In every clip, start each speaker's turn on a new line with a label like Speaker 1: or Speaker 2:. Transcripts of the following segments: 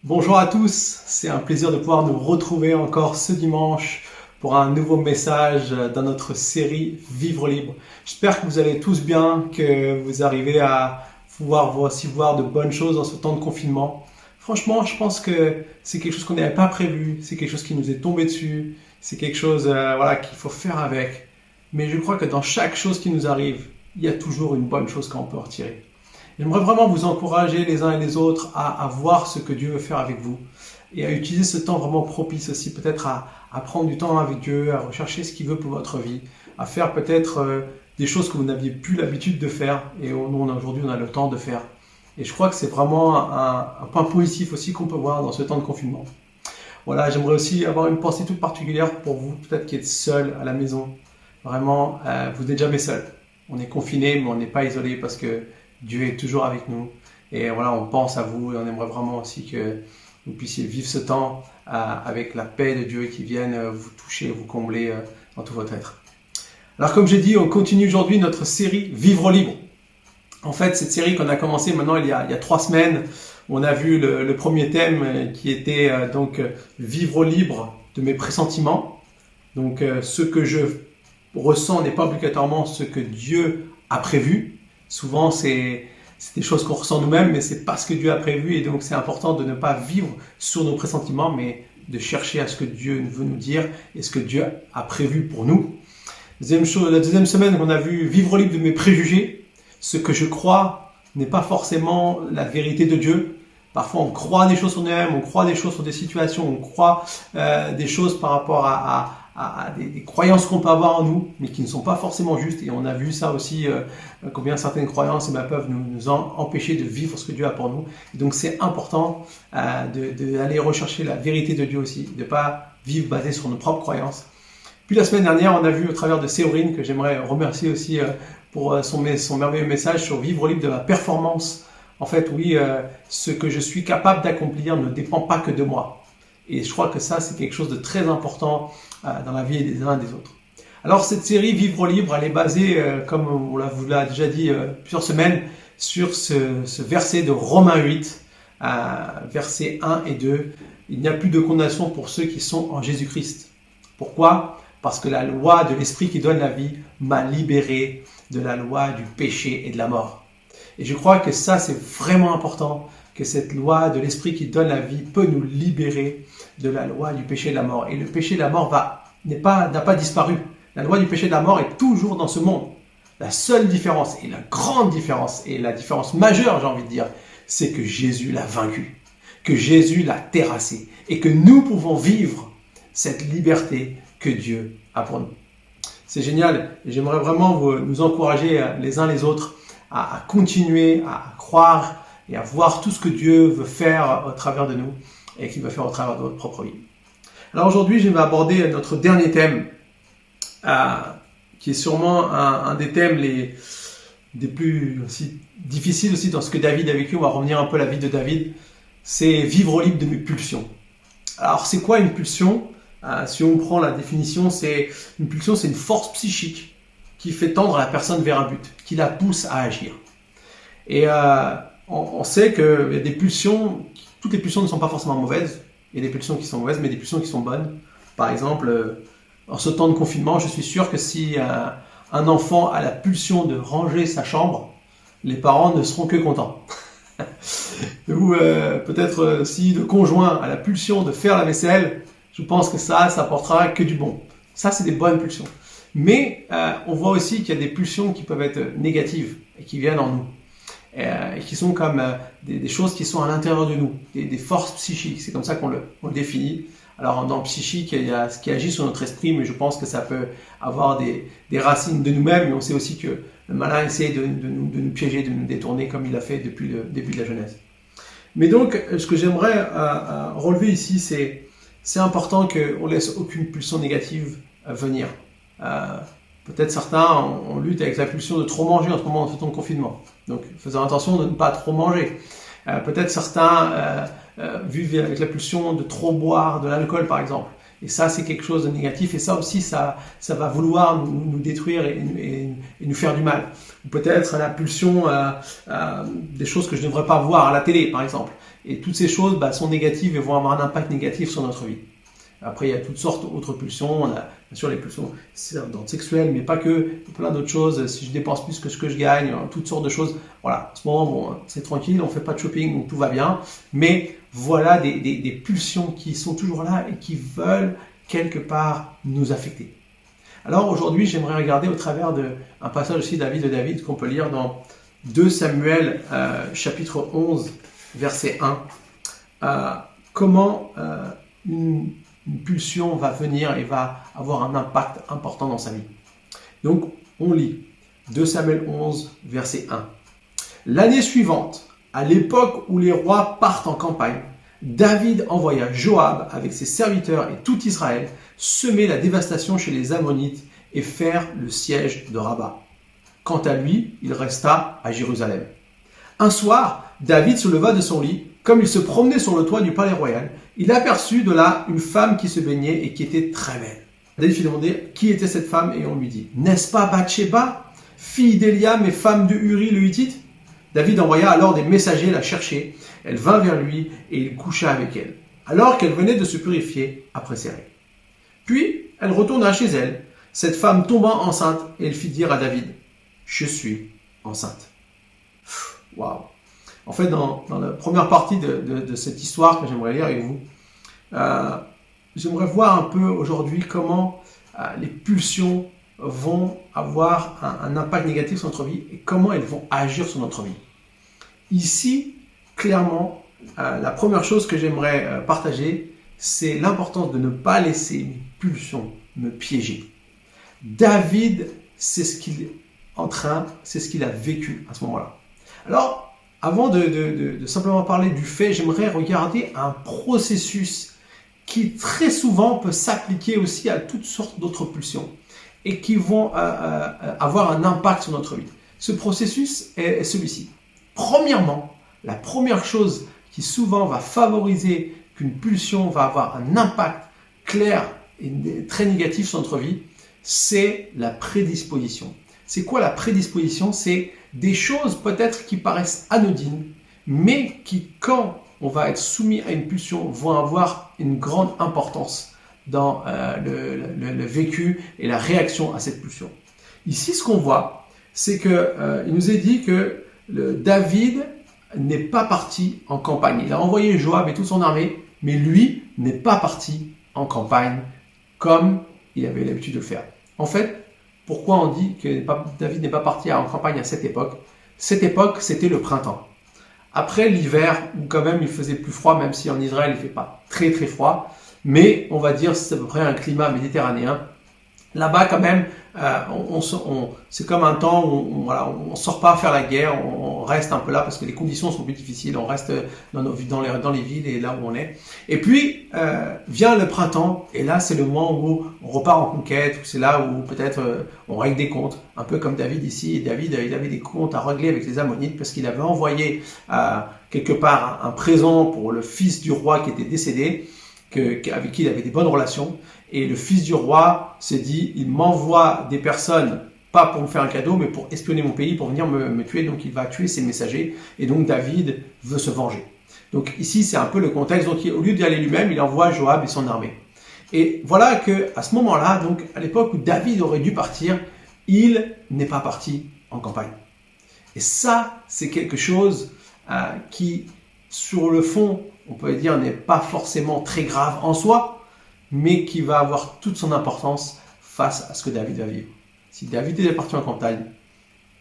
Speaker 1: Bonjour à tous, c'est un plaisir de pouvoir nous retrouver encore ce dimanche pour un nouveau message dans notre série Vivre libre. J'espère que vous allez tous bien, que vous arrivez à pouvoir aussi voir de bonnes choses dans ce temps de confinement. Franchement, je pense que c'est quelque chose qu'on n'avait pas prévu, c'est quelque chose qui nous est tombé dessus, c'est quelque chose qu'il faut faire avec. Mais je crois que dans chaque chose qui nous arrive, il y a toujours une bonne chose qu'on peut en retirer. J'aimerais vraiment vous encourager les uns et les autres à voir ce que Dieu veut faire avec vous et à utiliser ce temps vraiment propice aussi, peut-être à prendre du temps avec Dieu, à rechercher ce qu'il veut pour votre vie, à faire peut-être des choses que vous n'aviez plus l'habitude de faire et aujourd'hui on a le temps de faire. Et je crois que c'est vraiment un point positif aussi qu'on peut voir dans ce temps de confinement. Voilà, j'aimerais aussi avoir une pensée toute particulière pour vous, peut-être qui êtes seul à la maison. Vraiment, vous n'êtes jamais seul. On est confiné, mais on n'est pas isolé parce que Dieu est toujours avec nous. Et voilà, on pense à vous et on aimerait vraiment aussi que vous puissiez vivre ce temps avec la paix de Dieu qui vienne vous toucher, vous combler dans tout votre être. Alors comme j'ai dit, on continue aujourd'hui notre série Vivre libre. En fait, cette série qu'on a commencé maintenant il y a 3 semaines, on a vu le premier thème qui était Vivre libre de mes pressentiments. Donc ce que je ressens n'est pas obligatoirement ce que Dieu a prévu. Souvent, c'est des choses qu'on ressent nous-mêmes, mais c'est pas ce que Dieu a prévu. Et donc, c'est important de ne pas vivre sur nos pressentiments, mais de chercher à ce que Dieu veut nous dire et ce que Dieu a prévu pour nous. La deuxième semaine, on a vu vivre libre de mes préjugés. Ce que je crois n'est pas forcément la vérité de Dieu. Parfois, on croit des choses sur nous-mêmes, on croit des choses sur des situations, on croit des choses par rapport à des croyances qu'on peut avoir en nous, mais qui ne sont pas forcément justes. Et on a vu ça aussi, combien certaines croyances peuvent nous empêcher de vivre ce que Dieu a pour nous. Et donc c'est important d'aller rechercher la vérité de Dieu aussi, de ne pas vivre basé sur nos propres croyances. Puis la semaine dernière, on a vu au travers de Séverine, que j'aimerais remercier aussi pour son merveilleux message sur vivre libre de la performance. En fait, oui, ce que je suis capable d'accomplir ne dépend pas que de moi. Et je crois que ça, c'est quelque chose de très important dans la vie des uns et des autres. Alors, cette série Vivre libre, elle est basée, comme on vous l'a déjà dit plusieurs semaines, sur ce verset de Romains 8, versets 1 et 2. Il n'y a plus de condamnation pour ceux qui sont en Jésus-Christ. Pourquoi ? Parce que la loi de l'Esprit qui donne la vie m'a libéré de la loi du péché et de la mort. Et je crois que ça, c'est vraiment important, que cette loi de l'Esprit qui donne la vie peut nous libérer de la loi du péché et de la mort. Et le péché et de la mort n'a pas disparu. La loi du péché et de la mort est toujours dans ce monde. La seule différence, et la grande différence, et la différence majeure, j'ai envie de dire, c'est que Jésus l'a vaincu, que Jésus l'a terrassé, et que nous pouvons vivre cette liberté que Dieu a pour nous. C'est génial, et j'aimerais vraiment nous encourager les uns les autres à continuer à croire et à voir tout ce que Dieu veut faire au travers de nous et qu'il veut faire au travers de votre propre vie. Alors aujourd'hui, je vais aborder notre dernier thème, qui est sûrement un des thèmes des plus aussi difficiles aussi dans ce que David a vécu. On va revenir un peu à la vie de David. C'est vivre libre de mes pulsions. Alors c'est quoi une pulsion ? Si on prend la définition, une pulsion, c'est une force psychique qui fait tendre la personne vers un but, qui la pousse à agir. Et on sait qu'il y a des pulsions, toutes les pulsions ne sont pas forcément mauvaises, il y a des pulsions qui sont mauvaises, mais des pulsions qui sont bonnes. Par exemple, en ce temps de confinement, je suis sûr que si un enfant a la pulsion de ranger sa chambre, les parents ne seront que contents. Ou peut-être si le conjoint a la pulsion de faire la vaisselle, je pense que ça apportera que du bon. Ça, c'est des bonnes pulsions. Mais on voit aussi qu'il y a des pulsions qui peuvent être négatives et qui viennent en nous. Et qui sont comme des choses qui sont à l'intérieur de nous, des forces psychiques, c'est comme ça qu'on le définit. Alors dans le psychique, il y a ce qui agit sur notre esprit, mais je pense que ça peut avoir des racines de nous-mêmes, mais on sait aussi que le malin essaie de nous piéger, de nous détourner comme il a fait depuis le début de la Genèse. Mais donc, ce que j'aimerais relever ici, c'est important qu'on ne laisse aucune pulsion négative venir. Peut-être certains, on lutte avec la pulsion de trop manger en ce moment, en ce temps de confinement. Donc, faisons attention de ne pas trop manger. Peut-être certains vivent avec la pulsion de trop boire de l'alcool, par exemple. Et ça, c'est quelque chose de négatif. Et ça aussi, ça va vouloir nous détruire et nous faire du mal. Ou peut-être la pulsion des choses que je ne devrais pas voir à la télé, par exemple. Et toutes ces choses sont négatives et vont avoir un impact négatif sur notre vie. Après, il y a toutes sortes d'autres pulsions. On a bien sûr les pulsions d'ordre sexuel, mais pas que. Plein d'autres choses. Si je dépense plus que ce que je gagne, toutes sortes de choses. Voilà, en ce moment, c'est tranquille, on ne fait pas de shopping, donc tout va bien. Mais voilà des pulsions qui sont toujours là et qui veulent quelque part nous affecter. Alors aujourd'hui, j'aimerais regarder au travers d'un passage aussi de la vie de David qu'on peut lire dans 2 Samuel chapitre 11, verset 1. Comment une pulsion va venir et va avoir un impact important dans sa vie. Donc, on lit 2 Samuel 11, verset 1. L'année suivante, à l'époque où les rois partent en campagne, David envoya Joab avec ses serviteurs et tout Israël semer la dévastation chez les Ammonites et faire le siège de Rabat. Quant à lui, il resta à Jérusalem. Un soir, David se leva de son lit. Comme il se promenait sur le toit du palais royal, il aperçut de là une femme qui se baignait et qui était très belle. David lui demandait qui était cette femme et on lui dit « N'est-ce pas Bathsheba, fille d'Éliam et femme de Uri le Hittite ?» David envoya alors des messagers la chercher. Elle vint vers lui et il coucha avec elle, alors qu'elle venait de se purifier après ses règles. Puis elle retourna chez elle. Cette femme tomba enceinte et elle fit dire à David « Je suis enceinte. » Waouh! En fait, dans la première partie de cette histoire que j'aimerais lire avec vous, j'aimerais voir un peu aujourd'hui comment les pulsions vont avoir un impact négatif sur notre vie et comment elles vont agir sur notre vie. Ici, clairement, la première chose que j'aimerais partager, c'est l'importance de ne pas laisser mes pulsions me piéger. David, c'est ce qu'il est en train, c'est ce qu'il a vécu à ce moment-là. Alors, avant de simplement parler du fait, j'aimerais regarder un processus qui très souvent peut s'appliquer aussi à toutes sortes d'autres pulsions et qui vont avoir un impact sur notre vie. Ce processus est celui-ci. Premièrement, la première chose qui souvent va favoriser qu'une pulsion va avoir un impact clair et très négatif sur notre vie, c'est la prédisposition. C'est quoi la prédisposition? C'est des choses peut-être qui paraissent anodines, mais qui, quand on va être soumis à une pulsion, vont avoir une grande importance dans le vécu et la réaction à cette pulsion. Ici, ce qu'on voit, c'est qu'il nous est dit que David n'est pas parti en campagne. Il a envoyé Joab et toute son armée, mais lui n'est pas parti en campagne comme il avait l'habitude de le faire. En fait, pourquoi on dit que David n'est pas parti en campagne à cette époque? Cette époque, c'était le printemps. Après l'hiver, où quand même il faisait plus froid, même si en Israël il ne fait pas très très froid, mais on va dire c'est à peu près un climat méditerranéen. Là-bas quand même, c'est comme un temps où on sort pas faire la guerre, on reste un peu là parce que les conditions sont plus difficiles, on reste dans les villes et là où on est. Et puis vient le printemps et là c'est le moment où on repart en conquête, c'est là où peut-être on règle des comptes, un peu comme David ici. Et David il avait des comptes à régler avec les Ammonites parce qu'il avait envoyé quelque part un présent pour le fils du roi qui était décédé, avec qui il avait des bonnes relations. Et le fils du roi s'est dit, il m'envoie des personnes, pas pour me faire un cadeau, mais pour espionner mon pays, pour venir me tuer. Donc il va tuer ses messagers. Et donc David veut se venger. Donc ici, c'est un peu le contexte. Donc au lieu d'y aller lui-même, il envoie Joab et son armée. Et voilà que à ce moment-là, donc à l'époque où David aurait dû partir, il n'est pas parti en campagne. Et ça, c'est quelque chose qui, sur le fond, on peut dire, n'est pas forcément très grave en soi, mais qui va avoir toute son importance face à ce que David va vivre. Si David était parti en campagne,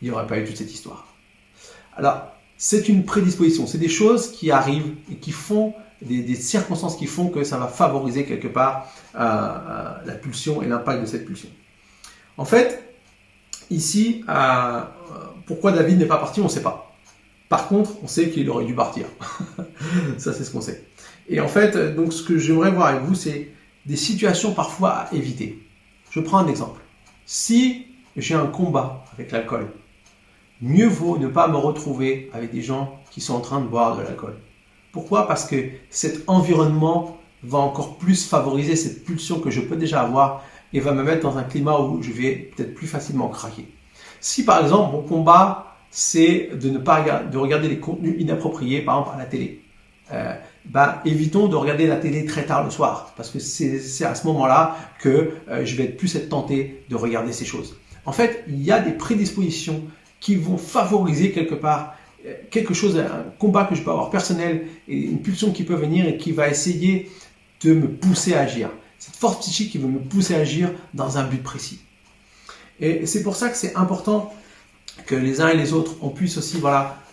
Speaker 1: il n'y aurait pas eu toute cette histoire. Alors, c'est une prédisposition, c'est des choses qui arrivent et qui font, des circonstances qui font que ça va favoriser quelque part la pulsion et l'impact de cette pulsion. En fait, ici, pourquoi David n'est pas parti, on ne sait pas. Par contre, on sait qu'il aurait dû partir. Ça, c'est ce qu'on sait. Et en fait, donc, ce que j'aimerais voir avec vous, c'est des situations parfois à éviter. Je prends un exemple. Si j'ai un combat avec l'alcool, mieux vaut ne pas me retrouver avec des gens qui sont en train de boire de l'alcool. Pourquoi? Parce que cet environnement va encore plus favoriser cette pulsion que je peux déjà avoir et va me mettre dans un climat où je vais peut-être plus facilement craquer. Si par exemple mon combat c'est de ne pas regarder les contenus inappropriés, par exemple à la télé, évitons de regarder la télé très tard le soir, parce que c'est à ce moment-là que je vais plus être tenté de regarder ces choses. En fait, il y a des prédispositions qui vont favoriser quelque part quelque chose, un combat que je peux avoir personnel et une pulsion qui peut venir et qui va essayer de me pousser à agir. Cette force psychique qui veut me pousser à agir dans un but précis. Et c'est pour ça que c'est important que les uns et les autres, on puisse aussi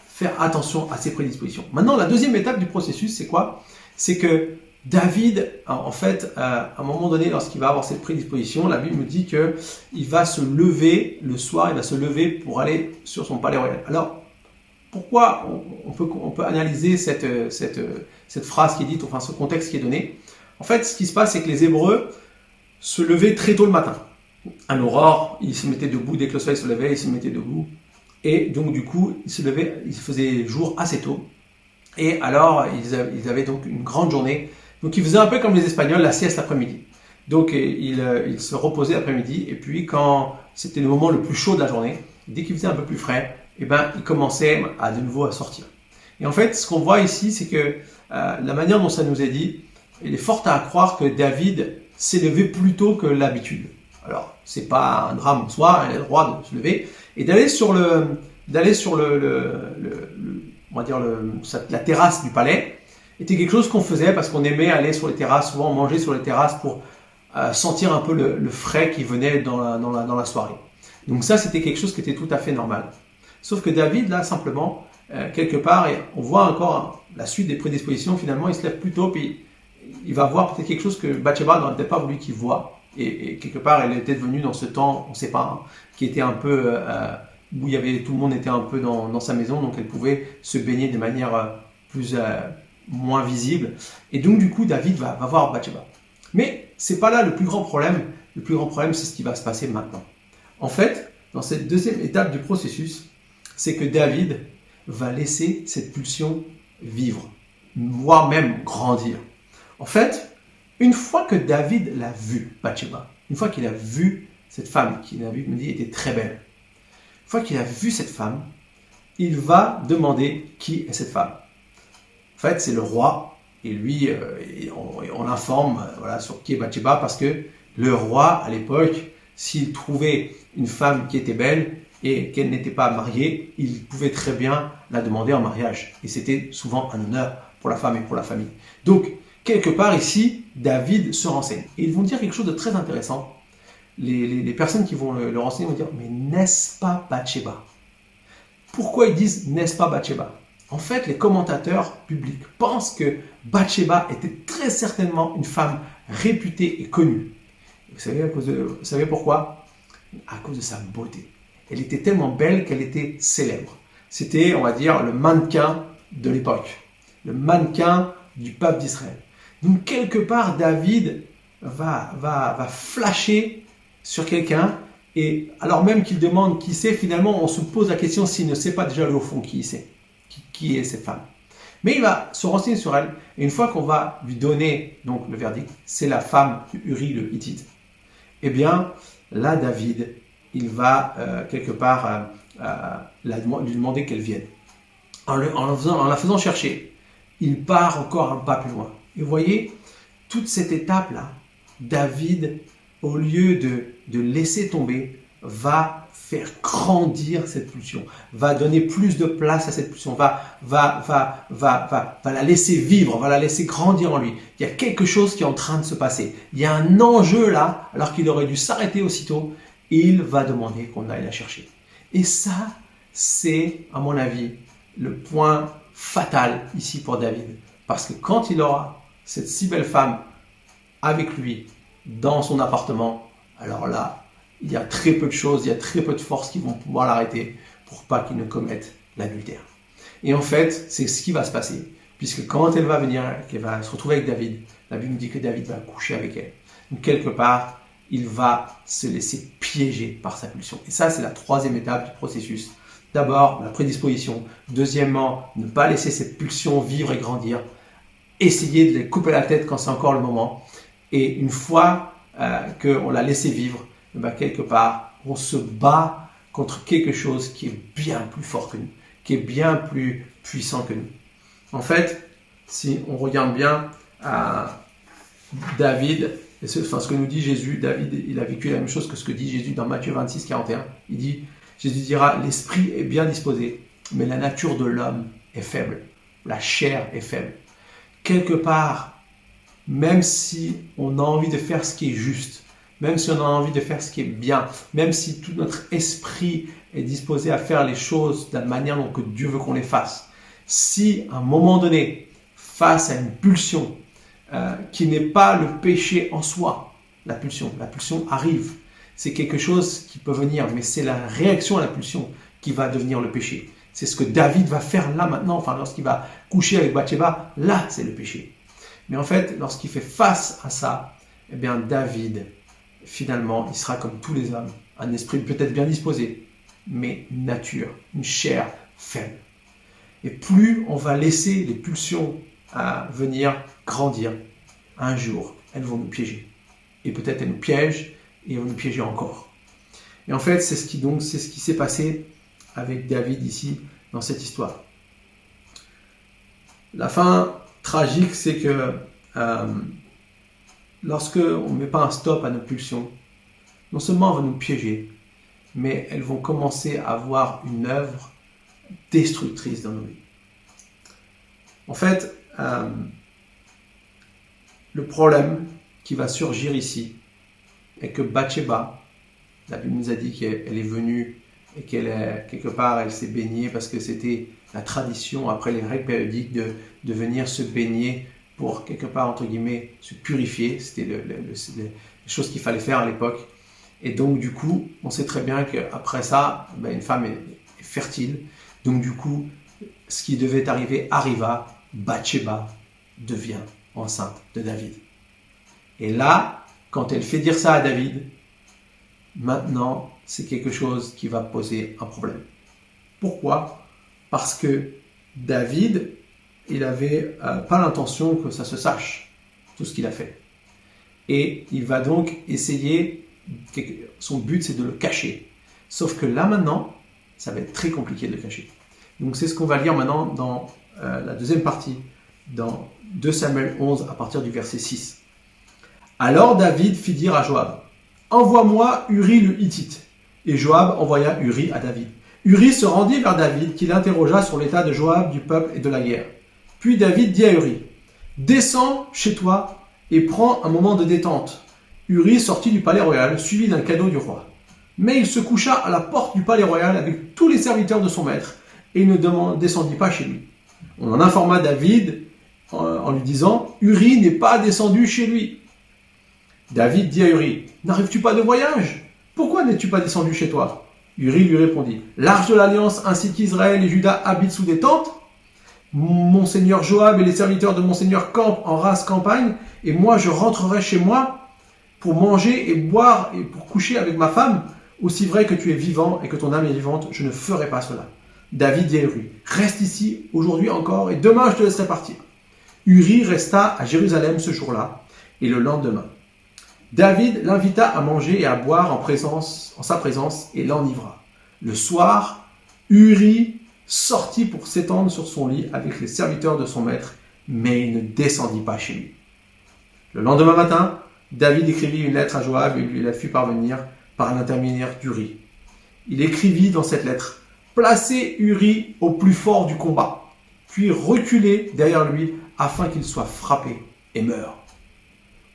Speaker 1: faire attention à ces prédispositions. Maintenant, la deuxième étape du processus, c'est quoi? C'est que David, en fait, à un moment donné, lorsqu'il va avoir cette prédisposition, la Bible nous dit qu'il va se lever le soir, il va se lever pour aller sur son palais royal. Alors, pourquoi on peut analyser cette phrase qui est dite, enfin ce contexte qui est donné? En fait, ce qui se passe, c'est que les Hébreux se levaient très tôt le matin. À l'aurore, ils se mettaient debout, dès que le soleil se levait, ils se mettaient debout. Et donc du coup, ils se levaient, ils faisaient jour assez tôt. Et alors, ils avaient donc une grande journée. Donc ils faisaient un peu comme les Espagnols, la sieste l'après-midi. Donc ils se reposaient l'après-midi. Et puis quand c'était le moment le plus chaud de la journée, dès qu'il faisait un peu plus frais, ils commençaient de nouveau à sortir. Et en fait, ce qu'on voit ici, c'est que la manière dont ça nous est dit, il est fort à croire que David s'est levé plus tôt que l'habitude. Alors, c'est pas un drame en soi, il a le droit de se lever et d'aller sur la terrasse du palais était quelque chose qu'on faisait parce qu'on aimait aller sur les terrasses, souvent manger sur les terrasses pour sentir un peu le frais qui venait dans la soirée. Donc ça, c'était quelque chose qui était tout à fait normal. Sauf que David, là, simplement, quelque part, et on voit encore la suite des prédispositions, finalement, il se lève plus tôt, puis il va voir peut-être quelque chose que Bathsheba n'aurait peut-être pas voulu qu'il voit. Et quelque part, elle était devenue dans ce temps, on ne sait pas, qui était un peu, où tout le monde était un peu dans sa maison, donc elle pouvait se baigner de manière moins visible. Et donc, du coup, David va voir Bathsheba. Mais c'est pas là le plus grand problème. Le plus grand problème, c'est ce qui va se passer maintenant. En fait, dans cette deuxième étape du processus, c'est que David va laisser cette pulsion vivre, voire même grandir. En fait, une fois que David l'a vue, Bathsheba, une fois qu'il a vu cette femme qui, la Bible me dit, était très belle, une fois qu'il a vu cette femme, il va demander qui est cette femme. En fait, c'est le roi, et lui, on l'informe sur qui est Bathsheba, parce que le roi, à l'époque, s'il trouvait une femme qui était belle et qu'elle n'était pas mariée, il pouvait très bien la demander en mariage. Et c'était souvent un honneur pour la femme et pour la famille. Donc, quelque part ici, David se renseigne. Et ils vont dire quelque chose de très intéressant. Les personnes qui vont le renseigner vont dire « Mais n'est-ce pas Bathsheba ?» Pourquoi ils disent « N'est-ce pas Bathsheba ?» En fait, les commentateurs publics pensent que Bathsheba était très certainement une femme réputée et connue. Vous savez pourquoi? À cause de sa beauté. Elle était tellement belle qu'elle était célèbre. C'était, on va dire, le mannequin de l'époque. Le mannequin du peuple d'Israël. Donc, quelque part, David va flasher sur quelqu'un, et alors même qu'il demande qui c'est, finalement, on se pose la question s'il ne sait pas déjà au fond qui c'est, qui est cette femme. Mais il va se renseigner sur elle, et une fois qu'on va lui donner donc le verdict, c'est la femme d'Uri le Hittite. Eh bien, là, David, il va quelque part lui demander qu'elle vienne. En la faisant chercher, il part encore un pas plus loin. Et vous voyez, toute cette étape-là, David, au lieu de laisser tomber, va faire grandir cette pulsion, va donner plus de place à cette pulsion, va la laisser vivre, va la laisser grandir en lui. Il y a quelque chose qui est en train de se passer. Il y a un enjeu là, alors qu'il aurait dû s'arrêter aussitôt. Il va demander qu'on aille la chercher. Et ça, c'est, à mon avis, le point fatal ici pour David. Parce que quand il aura cette si belle femme avec lui dans son appartement, alors là, il y a très peu de choses, il y a très peu de forces qui vont pouvoir l'arrêter pour pas qu'il ne commette l'adultère. Et en fait, c'est ce qui va se passer. Puisque quand elle va venir, qu'elle va se retrouver avec David, la Bible nous dit que David va coucher avec elle. Donc quelque part, il va se laisser piéger par sa pulsion. Et ça, c'est la troisième étape du processus. D'abord, la prédisposition. Deuxièmement, ne pas laisser cette pulsion vivre et grandir. essayer de les couper la tête quand c'est encore le moment. Et une fois qu'on l'a laissé vivre, quelque part, on se bat contre quelque chose qui est bien plus fort que nous, qui est bien plus puissant que nous. En fait, si on regarde bien David, ce que nous dit Jésus, David, il a vécu la même chose que ce que dit Jésus dans Matthieu 26, 41. Il dit, Jésus dira, l'esprit est bien disposé, mais la nature de l'homme est faible. La chair est faible. Quelque part, même si on a envie de faire ce qui est juste, même si on a envie de faire ce qui est bien, même si tout notre esprit est disposé à faire les choses de la manière dont Dieu veut qu'on les fasse, si à un moment donné, face à une pulsion qui n'est pas le péché en soi, la pulsion arrive, c'est quelque chose qui peut venir, mais c'est la réaction à la pulsion qui va devenir le péché. C'est ce que David va faire là maintenant, lorsqu'il va coucher avec Bathsheba, là c'est le péché. Mais en fait, lorsqu'il fait face à ça, eh bien David, finalement, il sera comme tous les hommes, un esprit peut-être bien disposé, mais une nature, une chair faible. Et plus on va laisser les pulsions venir grandir, un jour, elles vont nous piéger. Et peut-être elles nous piègent, et elles vont nous piéger encore. Et en fait, c'est ce qui s'est passé avec David ici, dans cette histoire. La fin tragique, c'est que lorsque on ne met pas un stop à nos pulsions, non seulement elles vont nous piéger, mais elles vont commencer à avoir une œuvre destructrice dans nos vies. En fait, le problème qui va surgir ici est que Bathsheba, la Bible nous a dit qu'elle est venue et quelque part elle s'est baignée parce que c'était la tradition après les règles périodiques de venir se baigner pour quelque part entre guillemets se purifier. C'était les choses qu'il fallait faire à l'époque. Et donc du coup, on sait très bien qu'après ça, une femme est fertile. Donc du coup, ce qui devait arriver arriva. Bathsheba devient enceinte de David. Et là, quand elle fait dire ça à David, maintenant, c'est quelque chose qui va poser un problème. Pourquoi ? Parce que David, il n'avait pas l'intention que ça se sache, tout ce qu'il a fait. Et il va donc essayer, son but c'est de le cacher. Sauf que là maintenant, ça va être très compliqué de le cacher. Donc c'est ce qu'on va lire maintenant dans la deuxième partie, dans 2 Samuel 11 à partir du verset 6. Alors David fit dire à Joab, « Envoie-moi Uri le Hittite. » Et Joab envoya Uri à David. Uri se rendit vers David, qui l'interrogea sur l'état de Joab, du peuple et de la guerre. Puis David dit à Uri, « Descends chez toi et prends un moment de détente. » Uri sortit du palais royal, suivi d'un cadeau du roi. Mais il se coucha à la porte du palais royal avec tous les serviteurs de son maître, et il ne descendit pas chez lui. On en informa David en lui disant, « Uri n'est pas descendu chez lui. » David dit à Uri, « N'arrives-tu pas de voyage ? Pourquoi n'es-tu pas descendu chez toi ?» Uri lui répondit, « L'arche de l'alliance ainsi qu'Israël et Juda habitent sous des tentes. Monseigneur Joab et les serviteurs de Monseigneur campent en rase campagne, et moi je rentrerai chez moi pour manger et boire et pour coucher avec ma femme. Aussi vrai que tu es vivant et que ton âme est vivante, je ne ferai pas cela. » David dit à Uri, « Reste ici aujourd'hui encore et demain je te laisserai partir. » Uri resta à Jérusalem ce jour-là et le lendemain. David l'invita à manger et à boire en sa présence et l'enivra. Le soir, Uri sortit pour s'étendre sur son lit avec les serviteurs de son maître, mais il ne descendit pas chez lui. Le lendemain matin, David écrivit une lettre à Joab et lui la fit parvenir par l'intermédiaire d'Uri. Il écrivit dans cette lettre, « Placez Uri au plus fort du combat, puis reculez derrière lui afin qu'il soit frappé et meure. »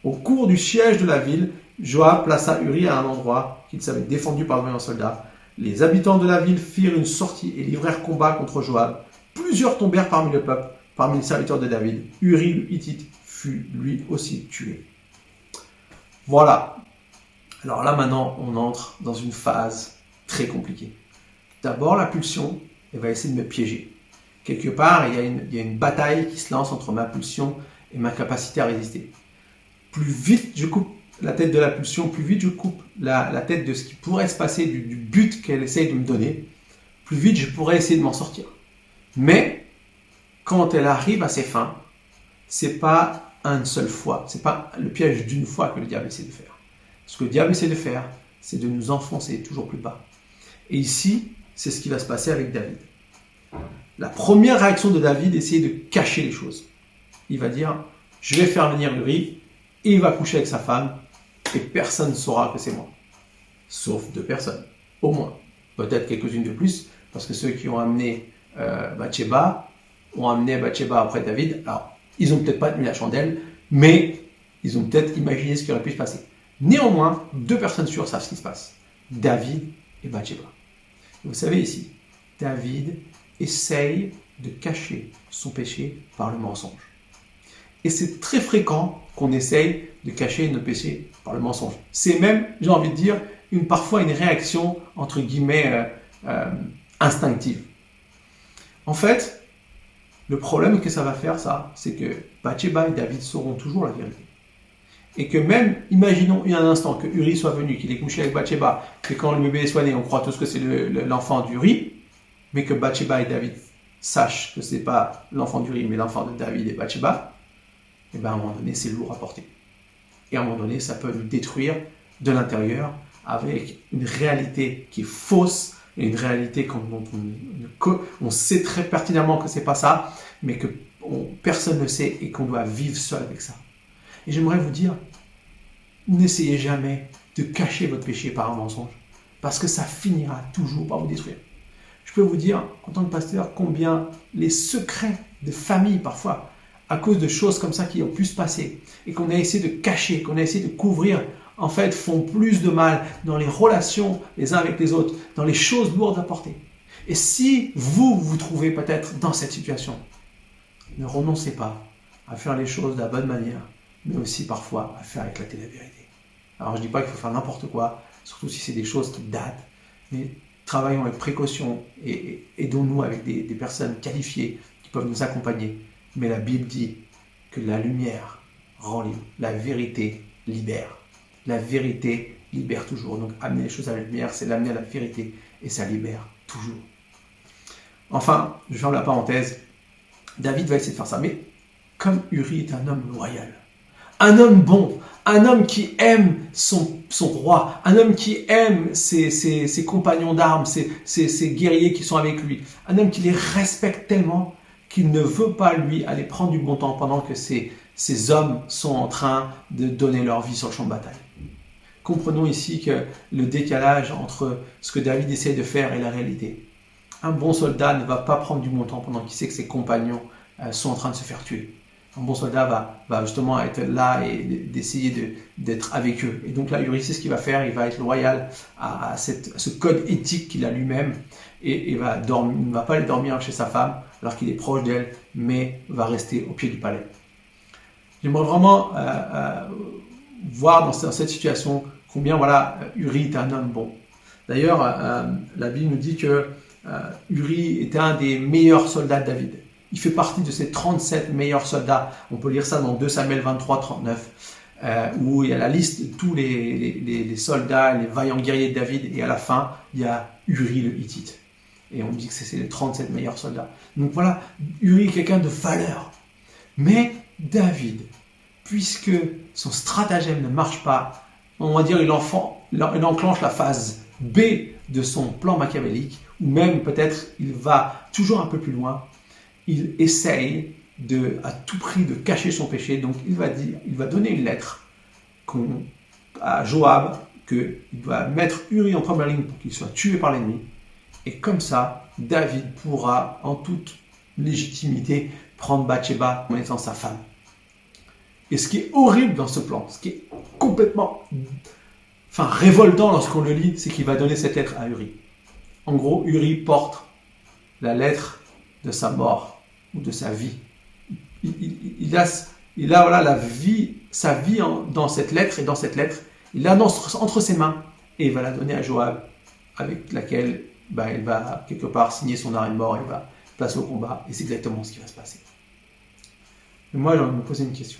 Speaker 1: Au cours du siège de la ville, Joab plaça Uri à un endroit qu'il savait défendu par de soldats. Les habitants de la ville firent une sortie et livrèrent combat contre Joab. Plusieurs tombèrent parmi le peuple, parmi les serviteurs de David. Uri le Hittite fut lui aussi tué. Voilà. Alors là maintenant, on entre dans une phase très compliquée. D'abord, la pulsion, elle va essayer de me piéger. Quelque part, il y a une bataille qui se lance entre ma pulsion et ma capacité à résister. Plus vite je coupe la tête de la pulsion, plus vite je coupe la tête de ce qui pourrait se passer, du but qu'elle essaye de me donner, plus vite je pourrais essayer de m'en sortir. Mais, quand elle arrive à ses fins, c'est pas une seule fois, c'est pas le piège d'une fois que le diable essaie de faire. Ce que le diable essaie de faire, c'est de nous enfoncer toujours plus bas. Et ici, c'est ce qui va se passer avec David. La première réaction de David, essayer de cacher les choses. Il va dire, je vais faire venir Uri, et il va coucher avec sa femme, et personne ne saura que c'est moi. Sauf 2 personnes, au moins. Peut-être quelques-unes de plus, parce que ceux qui ont amené Bathsheba ont amené Bathsheba après David. Alors, ils n'ont peut-être pas mis la chandelle, mais ils ont peut-être imaginé ce qui aurait pu se passer. Néanmoins, 2 personnes sûres savent ce qui se passe. David et Bathsheba. Vous savez ici, David essaye de cacher son péché par le mensonge. Et c'est très fréquent qu'on essaye de cacher nos péchés par le mensonge. C'est même, j'ai envie de dire, parfois une réaction, entre guillemets, instinctive. En fait, le problème que ça va faire, ça, c'est que Bathsheba et David sauront toujours la vérité. Et que même, imaginons un instant que Uri soit venu, qu'il ait couché avec Bathsheba, que quand le bébé est soigné, on croit tous que c'est l'enfant d'Uri, mais que Bathsheba et David sachent que ce n'est pas l'enfant d'Uri, mais l'enfant de David et Bathsheba, et bien à un moment donné, c'est lourd à porter. Et à un moment donné, ça peut nous détruire de l'intérieur avec une réalité qui est fausse, et une réalité dont on sait très pertinemment que ce n'est pas ça, mais que personne ne sait et qu'on doit vivre seul avec ça. Et j'aimerais vous dire, n'essayez jamais de cacher votre péché par un mensonge, parce que ça finira toujours par vous détruire. Je peux vous dire, en tant que pasteur, combien les secrets de famille, parfois, à cause de choses comme ça qui ont pu se passer, et qu'on a essayé de cacher, qu'on a essayé de couvrir, en fait, font plus de mal dans les relations les uns avec les autres, dans les choses lourdes à porter. Et si vous trouvez peut-être dans cette situation, ne renoncez pas à faire les choses de la bonne manière, mais aussi parfois à faire éclater la vérité. Alors je ne dis pas qu'il faut faire n'importe quoi, surtout si c'est des choses qui datent, mais travaillons avec précaution et aidons-nous avec des personnes qualifiées qui peuvent nous accompagner. Mais la Bible dit que la lumière rend libre, la vérité libère. La vérité libère toujours. Donc amener les choses à la lumière, c'est l'amener à la vérité et ça libère toujours. Enfin, je ferme la parenthèse, David va essayer de faire ça, mais comme Uri est un homme loyal, un homme bon, un homme qui aime son roi, un homme qui aime ses compagnons d'armes, ses guerriers qui sont avec lui, un homme qui les respecte tellement qu'il ne veut pas, lui, aller prendre du bon temps pendant que ces hommes sont en train de donner leur vie sur le champ de bataille. Comprenons ici que le décalage entre ce que David essaie de faire et la réalité. Un bon soldat ne va pas prendre du bon temps pendant qu'il sait que ses compagnons sont en train de se faire tuer. Un bon soldat va justement être là et d'essayer d'être avec eux. Et donc là, Uri, c'est ce qu'il va faire. Il va être loyal à ce code éthique qu'il a lui-même et il ne va pas aller dormir chez sa femme alors qu'il est proche d'elle, mais va rester au pied du palais. J'aimerais vraiment voir dans cette situation combien Uri est un homme bon. D'ailleurs, la Bible nous dit que Uri était un des meilleurs soldats de David. Il fait partie de ces 37 meilleurs soldats. On peut lire ça dans 2 Samuel 23, 39, où il y a la liste de tous les soldats, les vaillants guerriers de David, et à la fin, il y a Uri le Hittite. Et on dit que c'est les 37 meilleurs soldats. Donc voilà, Uri est quelqu'un de valeur. Mais David, puisque son stratagème ne marche pas, on va dire il enclenche la phase B de son plan machiavélique, ou même peut-être il va toujours un peu plus loin. Il essaye à tout prix de cacher son péché. Donc il va donner une lettre à Joab qu'il doit mettre Uri en première ligne pour qu'il soit tué par l'ennemi. Et comme ça, David pourra en toute légitimité prendre Bathsheba en étant sa femme. Et ce qui est horrible dans ce plan, ce qui est complètement révoltant lorsqu'on le lit, c'est qu'il va donner cette lettre à Uri. En gros, Uri porte la lettre de sa mort ou de sa vie. Il a sa vie dans cette lettre, et dans cette lettre, il l'a entre ses mains et il va la donner à Joab, avec laquelle il va quelque part signer son arrêt de mort et va passer au combat, et c'est exactement ce qui va se passer. Mais moi, j'ai envie de me poser une question.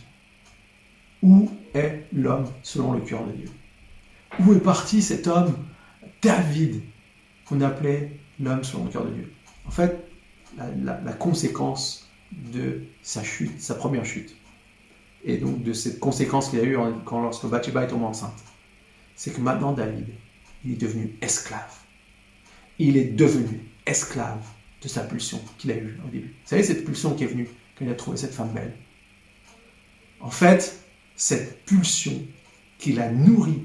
Speaker 1: Où est l'homme selon le cœur de Dieu? Où est parti cet homme, David, qu'on appelait l'homme selon le cœur de Dieu? En fait, la conséquence de sa chute, sa première chute. Et donc de cette conséquence qu'il a eue lorsque Bathsheba est tombée enceinte. C'est que maintenant David, il est devenu esclave. Il est devenu esclave de sa pulsion qu'il a eue au début. Vous savez, cette pulsion qui est venue quand il a trouvé cette femme belle. En fait, cette pulsion qu'il a nourrie,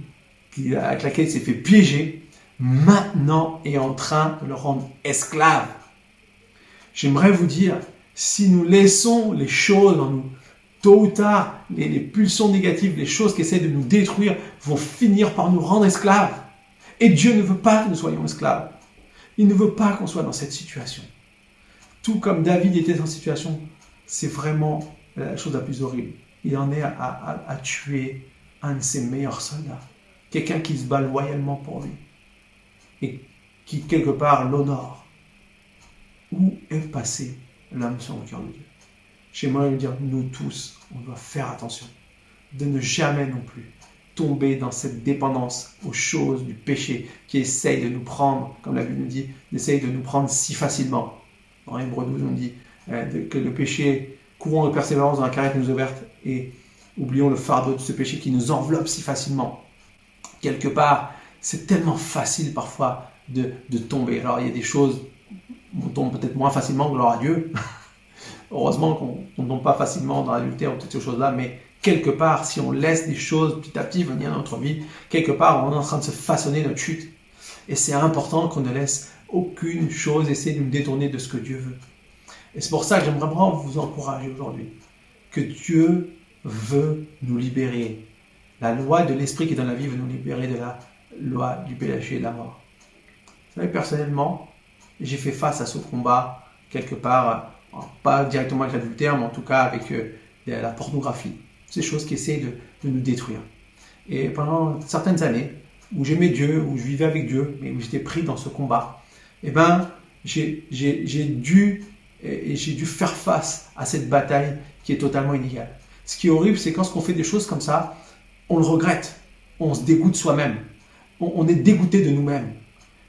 Speaker 1: avec laquelle il s'est fait piéger, maintenant est en train de le rendre esclave. J'aimerais vous dire, si nous laissons les choses en nous, tôt ou tard, les pulsions négatives, les choses qui essaient de nous détruire, vont finir par nous rendre esclaves. Et Dieu ne veut pas que nous soyons esclaves. Il ne veut pas qu'on soit dans cette situation. Tout comme David était dans cette situation, c'est vraiment la chose la plus horrible. Il en est à tuer un de ses meilleurs soldats. Quelqu'un qui se bat loyalement pour lui. Et qui, quelque part, l'honore. Où est passé l'homme sur le cœur de Dieu? J'aimerais lui dire, nous tous, on doit faire attention de ne jamais non plus tomber dans cette dépendance aux choses du péché qui essaye de nous prendre, comme la Bible nous dit, essaye de nous prendre si facilement. Dans Hébreux 12, on dit que le péché, courons de persévérance dans la carrière qui nous est ouverte et oublions le fardeau de ce péché qui nous enveloppe si facilement. Quelque part, c'est tellement facile parfois de tomber. Alors il y a des choses où on tombe peut-être moins facilement, gloire à Dieu. Heureusement qu'on ne tombe pas facilement dans l'adultère ou toutes ces choses-là, mais quelque part, si on laisse des choses petit à petit venir dans notre vie, quelque part, on est en train de se façonner notre chute. Et c'est important qu'on ne laisse aucune chose essayer de nous détourner de ce que Dieu veut. Et c'est pour ça que j'aimerais vraiment vous encourager aujourd'hui, que Dieu veut nous libérer. La loi de l'esprit qui est dans la vie veut nous libérer de la loi du péché et de la mort. Vous savez, personnellement, j'ai fait face à ce combat quelque part, pas directement avec l'adultère, mais en tout cas avec la pornographie. Ces choses qui essayent de nous détruire. Et pendant certaines années, où j'aimais Dieu, où je vivais avec Dieu, mais où j'étais pris dans ce combat, eh ben, j'ai dû faire face à cette bataille qui est totalement inégale. Ce qui est horrible, c'est quand on fait des choses comme ça, on le regrette, on se dégoûte soi-même, on est dégoûté de nous-mêmes.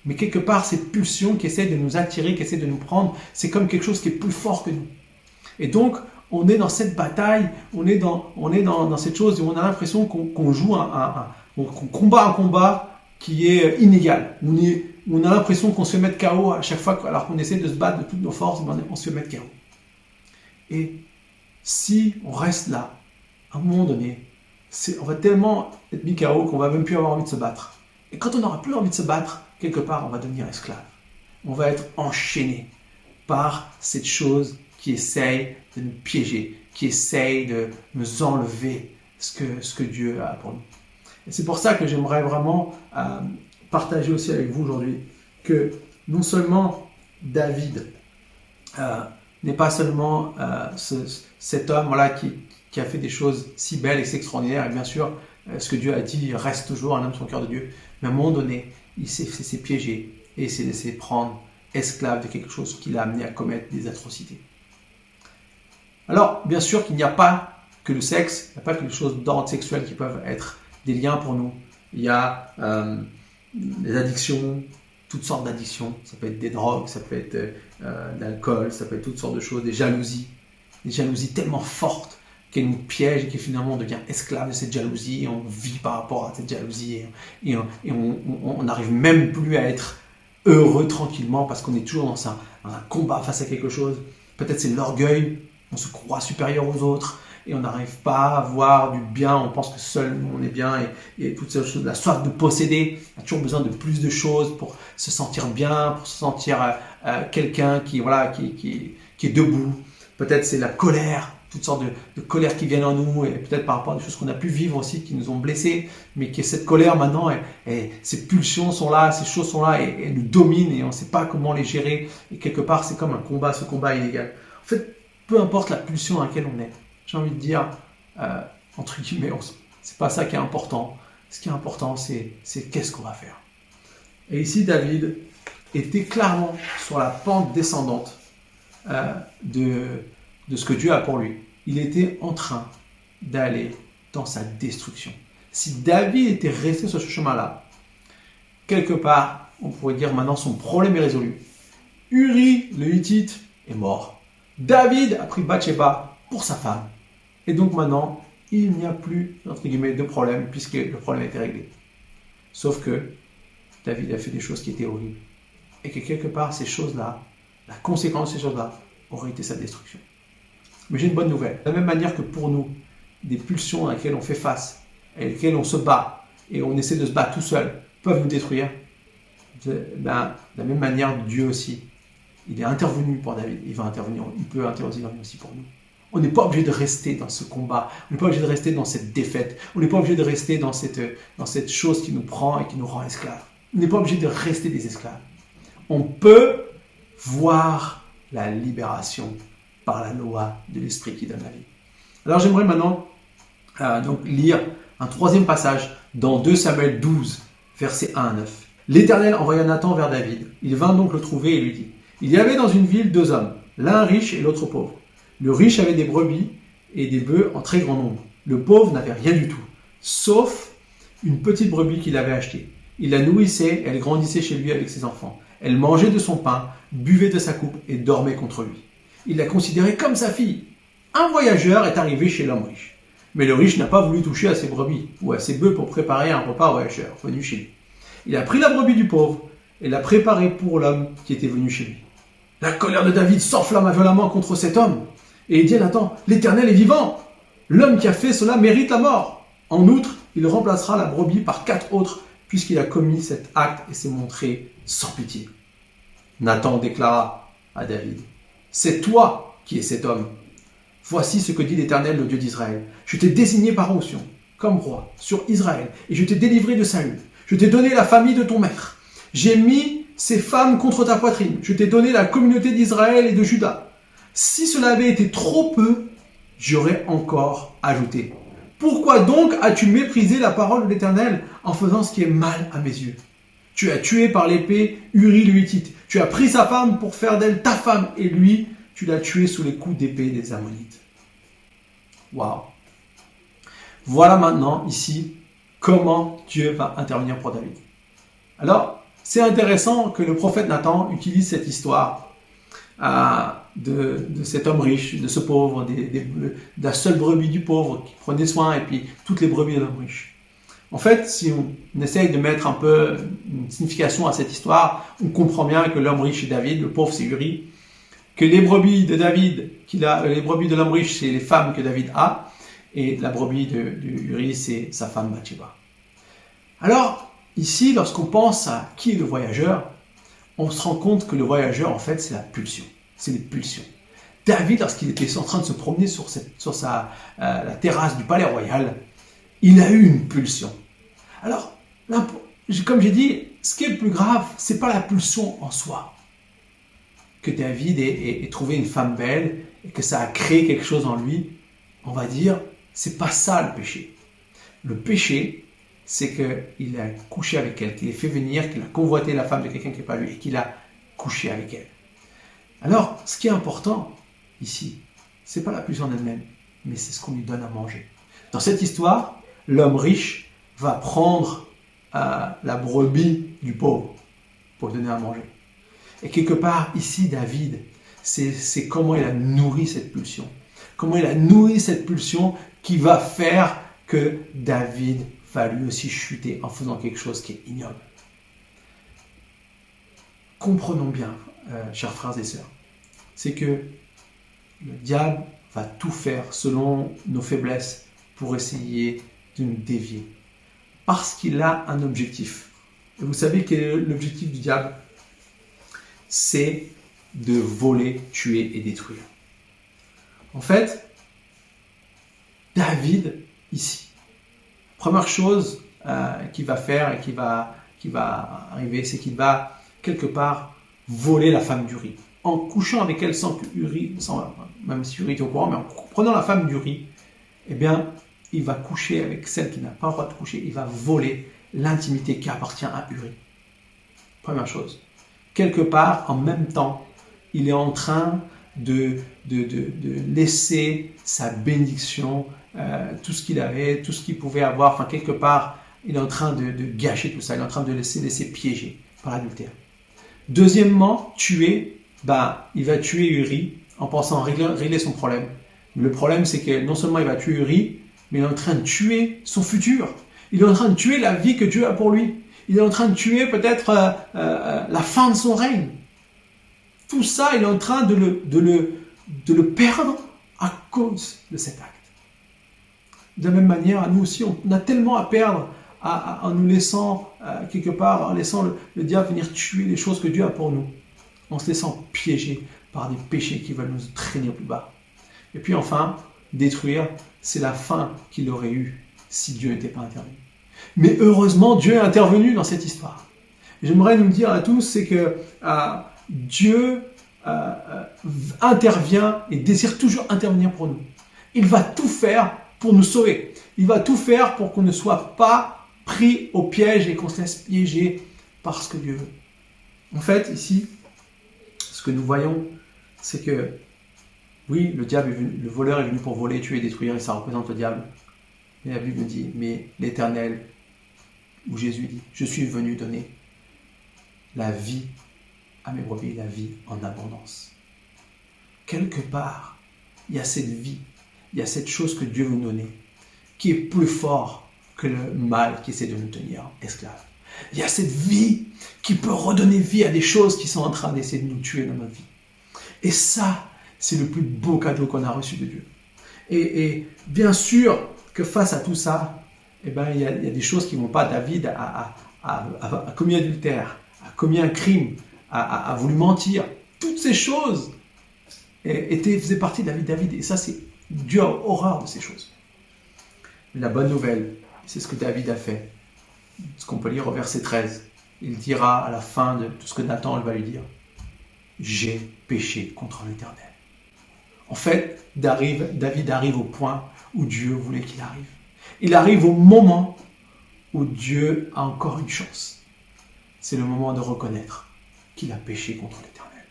Speaker 1: Mais quelque part, cette pulsion qui essaie de nous attirer, qui essaie de nous prendre, c'est comme quelque chose qui est plus fort que nous. Et donc, on est dans cette bataille, on est dans cette chose où on a l'impression qu'on joue qu'on combat un combat qui est inégal. On a l'impression qu'on se fait mettre KO à chaque fois, alors qu'on essaie de se battre de toutes nos forces, on se fait mettre KO. Et si on reste là, à un moment donné, on va tellement être mis KO qu'on va même plus avoir envie de se battre. Et quand on n'aura plus envie de se battre, quelque part, on va devenir esclave. On va être enchaîné par cette chose qui essaye de nous piéger, qui essaye de nous enlever ce que Dieu a pour nous. Et c'est pour ça que j'aimerais vraiment partager aussi avec vous aujourd'hui que non seulement David n'est pas seulement cet homme qui a fait des choses si belles et si extraordinaires, et bien sûr, ce que Dieu a dit reste toujours un homme sur le cœur de Dieu, mais à un moment donné, il s'est piégé et il s'est laissé prendre esclave de quelque chose qui l'a amené à commettre des atrocités. Alors, bien sûr qu'il n'y a pas que le sexe, il n'y a pas que les choses d'ordre sexuel qui peuvent être des liens pour nous. Il y a des addictions, toutes sortes d'addictions. Ça peut être des drogues, ça peut être de l'alcool, ça peut être toutes sortes de choses, des jalousies tellement fortes qu'elles nous piègent et que finalement on devient esclave de cette jalousie et on vit par rapport à cette jalousie et on n'arrive même plus à être heureux tranquillement parce qu'on est toujours dans un combat face à quelque chose. Peut-être c'est l'orgueil, on se croit supérieur aux autres et on n'arrive pas à voir du bien, on pense que seul nous on est bien et toutes ces choses, la soif de posséder, on a toujours besoin de plus de choses pour se sentir bien, pour se sentir quelqu'un qui est debout. Peut-être c'est la colère, toutes sortes de colères qui viennent en nous, et peut-être par rapport à des choses qu'on a pu vivre aussi, qui nous ont blessés, mais que cette colère maintenant, ces pulsions sont là, ces choses sont là, et nous dominent, et on ne sait pas comment les gérer, et quelque part c'est comme un combat, ce combat illégal. En fait, peu importe la pulsion dans laquelle on est, j'ai envie de dire, entre guillemets, c'est pas ça qui est important. Ce qui est important, c'est qu'est-ce qu'on va faire. Et ici, David était clairement sur la pente descendante de ce que Dieu a pour lui. Il était en train d'aller dans sa destruction. Si David était resté sur ce chemin-là, quelque part, on pourrait dire maintenant son problème est résolu. Uri, le Hittite, est mort. David a pris Bathsheba pour sa femme. Et donc maintenant, il n'y a plus, entre guillemets, de problème, puisque le problème a été réglé. Sauf que David a fait des choses qui étaient horribles. Et que quelque part, ces choses-là, la conséquence de ces choses-là, aurait été sa destruction. Mais j'ai une bonne nouvelle. De la même manière que pour nous, des pulsions à lesquelles on fait face, avec lesquelles on se bat, et on essaie de se battre tout seul, peuvent nous détruire, de la même manière, Dieu aussi, il est intervenu pour David, il peut intervenir aussi pour nous. On n'est pas obligé de rester dans ce combat, on n'est pas obligé de rester dans cette défaite, on n'est pas obligé de rester dans cette chose qui nous prend et qui nous rend esclaves. On n'est pas obligé de rester des esclaves. On peut voir la libération par la loi de l'Esprit qui donne la vie. Alors j'aimerais maintenant donc lire un troisième passage dans 2 Samuel 12, versets 1 à 9. L'Éternel envoya Nathan vers David. Il vint donc le trouver et lui dit : il y avait dans une ville 2 hommes, l'un riche et l'autre pauvre. Le riche avait des brebis et des bœufs en très grand nombre. Le pauvre n'avait rien du tout, sauf une petite brebis qu'il avait achetée. Il la nourrissait, elle grandissait chez lui avec ses enfants. Elle mangeait de son pain, buvait de sa coupe et dormait contre lui. Il la considérait comme sa fille. Un voyageur est arrivé chez l'homme riche. Mais le riche n'a pas voulu toucher à ses brebis ou à ses bœufs pour préparer un repas au voyageur venu chez lui. Il a pris la brebis du pauvre et l'a préparée pour l'homme qui était venu chez lui. La colère de David s'enflamma violemment contre cet homme. Et il dit à Nathan : l'Éternel est vivant. L'homme qui a fait cela mérite la mort. En outre, il remplacera la brebis par 4 autres, puisqu'il a commis cet acte et s'est montré sans pitié. Nathan déclara à David : c'est toi qui es cet homme. Voici ce que dit l'Éternel, le Dieu d'Israël. Je t'ai désigné par onction, comme roi, sur Israël, et je t'ai délivré de Saül. Je t'ai donné la famille de ton maître. J'ai mis ces femmes contre ta poitrine. Je t'ai donné la communauté d'Israël et de Juda. Si cela avait été trop peu, j'aurais encore ajouté. Pourquoi donc as-tu méprisé la parole de l'Éternel en faisant ce qui est mal à mes yeux ? Tu as tué par l'épée Uri le Hittite. Tu as pris sa femme pour faire d'elle ta femme, et lui, tu l'as tué sous les coups d'épée des Ammonites. Waouh! Voilà maintenant, ici, comment Dieu va intervenir pour David. Alors, c'est intéressant que le prophète Nathan utilise cette histoire de cet homme riche, de ce pauvre, de la seule brebis du pauvre qui prenait soin, et puis toutes les brebis de l'homme riche. En fait, si on essaye de mettre un peu une signification à cette histoire, on comprend bien que l'homme riche est David, le pauvre c'est Uri, que les brebis de David, les brebis de l'homme riche, c'est les femmes que David a, et la brebis de Uri, c'est sa femme Bathsheba. Alors, ici, lorsqu'on pense à qui est le voyageur, on se rend compte que le voyageur, en fait, c'est la pulsion. C'est les pulsions. David, lorsqu'il était en train de se promener sur la terrasse du palais royal, il a eu une pulsion. Alors, comme j'ai dit, ce qui est le plus grave, c'est pas la pulsion en soi. Que David ait trouvé une femme belle et que ça a créé quelque chose en lui, on va dire, c'est pas ça le péché. Le péché, c'est qu'il a couché avec elle, qu'il ait fait venir, qu'il a convoité la femme de quelqu'un qui n'est pas lui et qu'il a couché avec elle. Alors, ce qui est important ici, c'est pas la pulsion en elle-même, mais c'est ce qu'on lui donne à manger. Dans cette histoire, l'homme riche va prendre la brebis du pauvre pour lui donner à manger. Et quelque part, ici, David, c'est comment il a nourri cette pulsion. Comment il a nourri cette pulsion qui va faire que David va lui aussi chuter en faisant quelque chose qui est ignoble. Comprenons bien, chers frères et sœurs, c'est que le diable va tout faire selon nos faiblesses pour essayer de nous dévier. Parce qu'il a un objectif. Et vous savez quel est l'objectif du diable ? C'est de voler, tuer et détruire. En fait, David, ici, première chose qu'il va faire et qui va arriver, c'est qu'il va quelque part voler la femme d'Uri. En couchant avec elle sans que Uri, même si Uri était au courant, mais en prenant la femme d'Uri, eh bien, il va coucher avec celle qui n'a pas le droit de coucher. Il va voler l'intimité qui appartient à Uri. Première chose. Quelque part, en même temps, il est en train de laisser sa bénédiction, tout ce qu'il avait, tout ce qu'il pouvait avoir. Enfin, quelque part, il est en train de gâcher tout ça. Il est en train de laisser piéger par l'adultère. Deuxièmement, tuer, il va tuer Uri en pensant régler son problème. Mais le problème, c'est que non seulement il va tuer Uri, mais il est en train de tuer son futur. Il est en train de tuer la vie que Dieu a pour lui. Il est en train de tuer peut-être la fin de son règne. Tout ça, il est en train de le perdre à cause de cet acte. De la même manière, nous aussi, on a tellement à perdre en nous laissant, quelque part, en laissant le diable venir tuer les choses que Dieu a pour nous, en se laissant piéger par des péchés qui veulent nous traîner plus bas. Et puis enfin, détruire, c'est la fin qu'il aurait eue si Dieu n'était pas intervenu. Mais heureusement, Dieu est intervenu dans cette histoire. Et j'aimerais nous dire à tous, c'est que Dieu intervient et désire toujours intervenir pour nous. Il va tout faire pour nous sauver. Il va tout faire pour qu'on ne soit pas pris au piège et qu'on se laisse piéger par ce que Dieu veut. En fait, ici, ce que nous voyons, c'est que, oui, le voleur est venu pour voler, tuer et détruire, et ça représente le diable. Mais la Bible dit, mais l'Éternel, où Jésus dit, je suis venu donner la vie à mes brebis, la vie en abondance. Quelque part, il y a cette vie, il y a cette chose que Dieu veut nous donner, qui est plus fort que le mal qui essaie de nous tenir esclaves. Il y a cette vie qui peut redonner vie à des choses qui sont en train d'essayer de nous tuer dans notre vie. Et ça, c'est le plus beau cadeau qu'on a reçu de Dieu. Et bien sûr que face à tout ça, eh ben, il y a des choses qui ne vont pas. David a commis adultère, a commis un crime, a voulu mentir. Toutes ces choses faisaient partie de la vie de David. Et ça, Dieu a horreur de ces choses. Mais la bonne nouvelle, c'est ce que David a fait. Ce qu'on peut lire au verset 13. Il dira à la fin de tout ce que Nathan va lui dire. J'ai péché contre l'Éternel. En fait, David arrive au point où Dieu voulait qu'il arrive. Il arrive au moment où Dieu a encore une chance. C'est le moment de reconnaître qu'il a péché contre l'Éternel.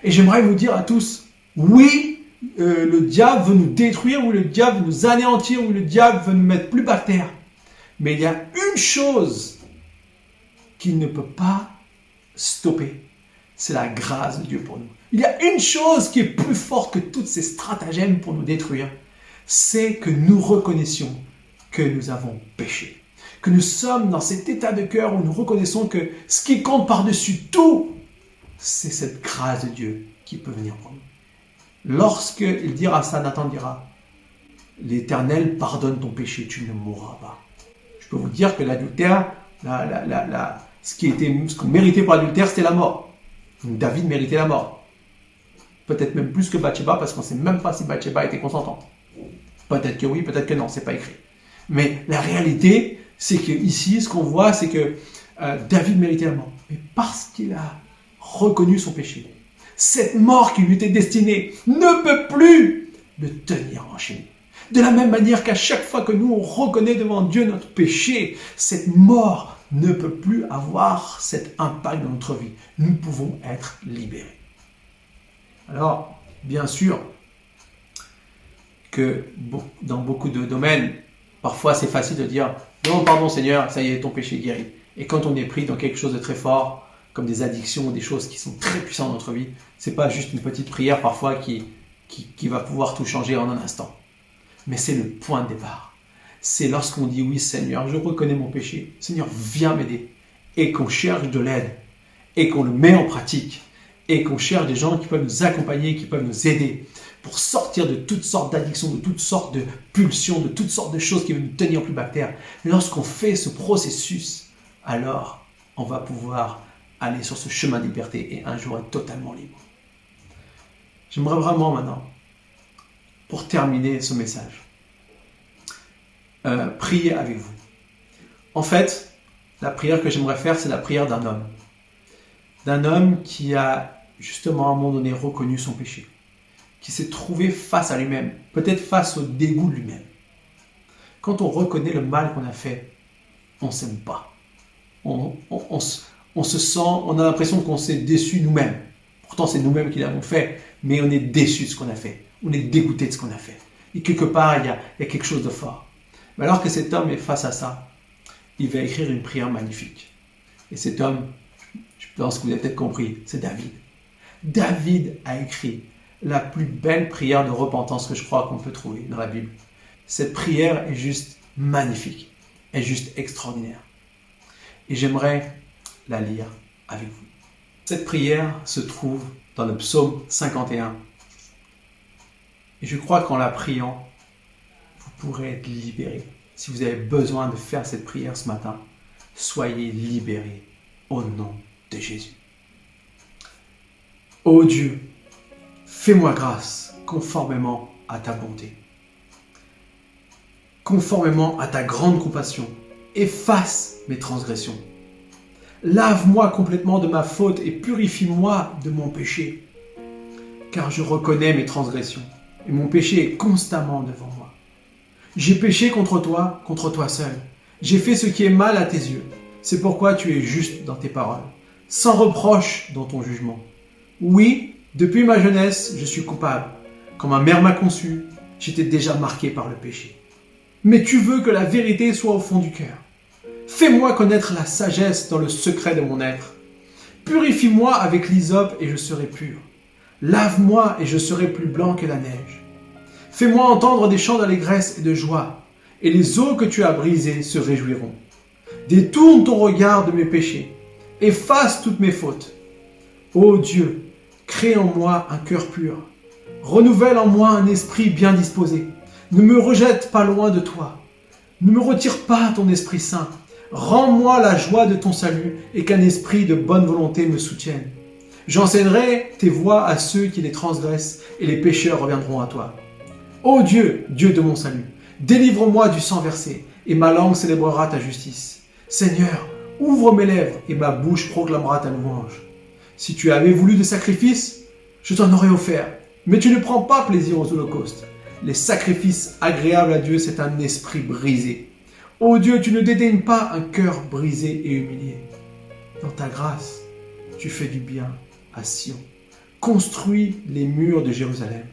Speaker 1: Et j'aimerais vous dire à tous, oui, le diable veut nous détruire, oui, le diable veut nous anéantir, oui, le diable veut nous mettre plus par terre. Mais il y a une chose qu'il ne peut pas stopper, c'est la grâce de Dieu pour nous. Il y a une chose qui est plus forte que toutes ces stratagèmes pour nous détruire, c'est que nous reconnaissions que nous avons péché. Que nous sommes dans cet état de cœur où nous reconnaissons que ce qui compte par-dessus tout, c'est cette grâce de Dieu qui peut venir pour nous. Lorsqu'il dira ça, Nathan dira, l'Éternel pardonne ton péché, tu ne mourras pas. Je peux vous dire que l'adultère, ce qu'on méritait pour l'adultère, c'était la mort. David méritait la mort. Peut-être même plus que Bathsheba, parce qu'on ne sait même pas si Bathsheba était consentante. Peut-être que oui, peut-être que non, c'est pas écrit. Mais la réalité, c'est que ici, ce qu'on voit, c'est que David méritait la mort. Mais parce qu'il a reconnu son péché, cette mort qui lui était destinée ne peut plus le tenir enchaîné. De la même manière qu'à chaque fois que nous, on reconnaît devant Dieu notre péché, cette mort ne peut plus avoir cet impact dans notre vie. Nous pouvons être libérés. Alors, bien sûr que dans beaucoup de domaines, parfois c'est facile de dire « Non, pardon Seigneur, ça y est, ton péché est guéri ». Et quand on est pris dans quelque chose de très fort, comme des addictions ou des choses qui sont très puissantes dans notre vie, c'est pas juste une petite prière parfois qui va pouvoir tout changer en un instant. Mais c'est le point de départ. C'est lorsqu'on dit « Oui Seigneur, je reconnais mon péché. Seigneur, viens m'aider. » Et qu'on cherche de l'aide. Et qu'on le met en pratique. Et qu'on cherche des gens qui peuvent nous accompagner, qui peuvent nous aider pour sortir de toutes sortes d'addictions, de toutes sortes de pulsions, de toutes sortes de choses qui veulent nous tenir plus bas que terre. Lorsqu'on fait ce processus, alors on va pouvoir aller sur ce chemin de liberté et un jour être totalement libre. J'aimerais vraiment maintenant, pour terminer ce message, prier avec vous. En fait, la prière que j'aimerais faire, c'est la prière d'un homme. D'un homme qui a justement à un moment donné reconnu son péché, qui s'est trouvé face à lui-même, peut-être face au dégoût de lui-même. Quand on reconnaît le mal qu'on a fait, on ne s'aime pas. On se sent, on a l'impression qu'on s'est déçu nous-mêmes. Pourtant, c'est nous-mêmes qui l'avons fait, mais on est déçu de ce qu'on a fait. On est dégoûté de ce qu'on a fait. Et quelque part, il y a quelque chose de fort. Mais alors que cet homme est face à ça, il va écrire une prière magnifique. Et cet homme, je pense que vous avez peut-être compris, c'est David. David a écrit la plus belle prière de repentance que je crois qu'on peut trouver dans la Bible. Cette prière est juste magnifique, est juste extraordinaire. Et j'aimerais la lire avec vous. Cette prière se trouve dans le psaume 51. Et je crois qu'en la priant, vous pourrez être libérés. Si vous avez besoin de faire cette prière ce matin, soyez libérés au nom de Jésus. Ô Dieu, fais-moi grâce conformément à ta bonté. Conformément à ta grande compassion, efface mes transgressions. Lave-moi complètement de ma faute et purifie-moi de mon péché. Car je reconnais mes transgressions et mon péché est constamment devant moi. J'ai péché contre toi seul. J'ai fait ce qui est mal à tes yeux. C'est pourquoi tu es juste dans tes paroles, sans reproche dans ton jugement. Oui, depuis ma jeunesse, je suis coupable. Quand ma mère m'a conçu, j'étais déjà marqué par le péché. Mais tu veux que la vérité soit au fond du cœur. Fais-moi connaître la sagesse dans le secret de mon être. Purifie-moi avec l'hysope et je serai pur. Lave-moi et je serai plus blanc que la neige. Fais-moi entendre des chants d'allégresse et de joie, et les eaux que tu as brisées se réjouiront. Détourne ton regard de mes péchés, efface toutes mes fautes. Ô Dieu, crée en moi un cœur pur. Renouvelle en moi un esprit bien disposé. Ne me rejette pas loin de toi. Ne me retire pas ton Esprit Saint. Rends-moi la joie de ton salut et qu'un esprit de bonne volonté me soutienne. J'enseignerai tes voies à ceux qui les transgressent et les pécheurs reviendront à toi. Ô Dieu, Dieu de mon salut, délivre-moi du sang versé et ma langue célébrera ta justice. Seigneur, ouvre mes lèvres et ma bouche proclamera ta louange. Si tu avais voulu des sacrifices, je t'en aurais offert, mais tu ne prends pas plaisir aux holocaustes. Les sacrifices agréables à Dieu, c'est un esprit brisé. Ô Dieu, tu ne dédaignes pas un cœur brisé et humilié. Dans ta grâce, tu fais du bien à Sion. Construis les murs de Jérusalem.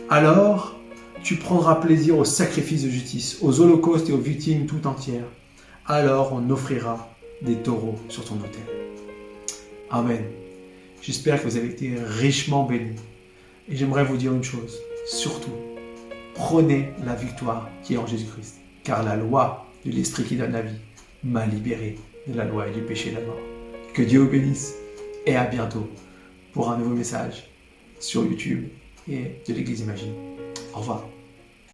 Speaker 1: Alors, tu prendras plaisir aux sacrifices de justice, aux holocaustes et aux victimes tout entières. Alors, on offrira des taureaux sur ton autel. Amen. J'espère que vous avez été richement bénis. Et j'aimerais vous dire une chose, surtout, prenez la victoire qui est en Jésus-Christ, car la loi de l'Esprit qui donne la vie m'a libéré de la loi et du péché et de la mort. Que Dieu vous bénisse et à bientôt pour un nouveau message sur YouTube et de l'Église Imagine. Au revoir.